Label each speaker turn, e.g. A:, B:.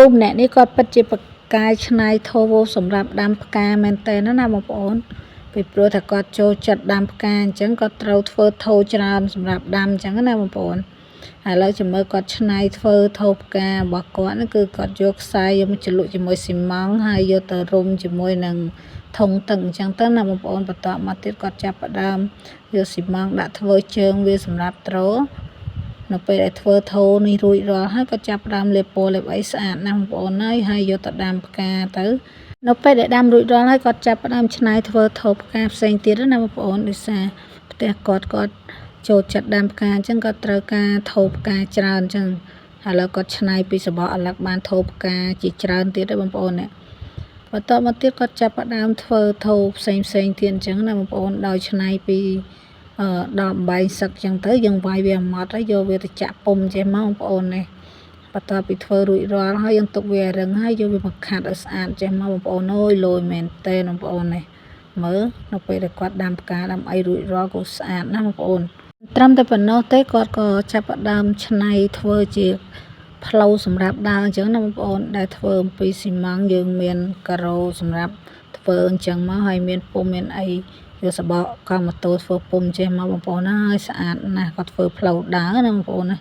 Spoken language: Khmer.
A: ពុំអ្នកនេះគាត់ពិតជាប្រកាយឆ្នៃធោសម្រាប់ដាំផ្កាមែនតើណាបងប្អូនពីព្រោះថាគាត់ចូលចិត្តដាំផ្កាអញ្ចឹងគាត់ត្រូវធ្វើធោច្រើនសម្រាប់ដាំអញ្ចឹងណាបងប្អូនឥឡូវចាំមើលគាត់ឆ្នៃធ្វើធោផ្ការបស់គាត់គឺគាត់យកខ្សែយកមកជ្រលក់ជាមួយស៊ីម៉ង់ហើយយកទៅរុំជាមួយនឹងធុងទឹកអញ្ចឹងទៅណាបងប្អូនបន្ទាប់មកទៀតគាត់ចាប់ផ្ដើមយកស៊ីម៉ង់ដាក់ធ្វើជើងវាសម្រាប់ទ្រនៅពេលដែលធ្វើធោនេះរួចរាល់ហើយក៏ចាប់ផ្ដើមលាបពណ៌លាបអីស្អាតណាស់បងប្អូនហើយយកទៅដាំផ្កាទៅនៅពេលដែលដាំរួចរាល់ហើយគាត់ចាប់ផ្ដើមច្នៃធ្វើធោផ្កាផ្សេងទៀតណាបងប្អូនដោយសារផ្ទះគាត់ចូលចិត្តដាំផ្កាអញ្ចឹងគាត់ត្រូវការធោផ្កាច្រើនអញ្ចឹងឥឡូវគាត់ច្នៃពីសបកអាឡឹកបានធោផ្កាជាច្រើនទៀតទេបងប្អូននេះបន្តមកទៀតគាត់ចាប់ផ្ដើមធ្វើធោផ្សេងទៀតអញ្ចឹងណាបងប្អូនដោយច្នៃពីដល់អំបែងសឹកអញ្ចឹងទៅយើងវាយវាម៉ត់ហើយយកវាទៅចាក់ពុំចេះមកបងប្អូននេះបន្ទាប់ពីធ្វើរួចរាល់ហើយយើងទុកវារឹងហើយយកវាមកខាត់ឲ្យស្អាតចេះមកបងប្អូនអើយលយមែនតើបងប្អូននេះមើលនៅពេលដែលគាត់ដាំផ្កាដាំអីរួចរាល់ក៏ស្អាតណាស់បងប្អូនត្រឹមតែប៉ុណ្ណោះទេគាត់ក៏ចាប់ផ្ដើមច្នៃធ្វើជាផ្លូវសម្រាប់ដើរអញ្ចឹងណាបងប្អូនដែលធ្វើអំពីស៊ីម៉ង់យើងមានការ៉ូសម្រាប់ធ្វើអញ្ចឹងមកហើយមានពុំមានអីយកសបកកង់ម៉ូតូធ្វើពុំចេះមកបងប្អូនហើយស្អាតណាស់គាត់ធ្វើផ្លូវដើរណាបងប្អូនណា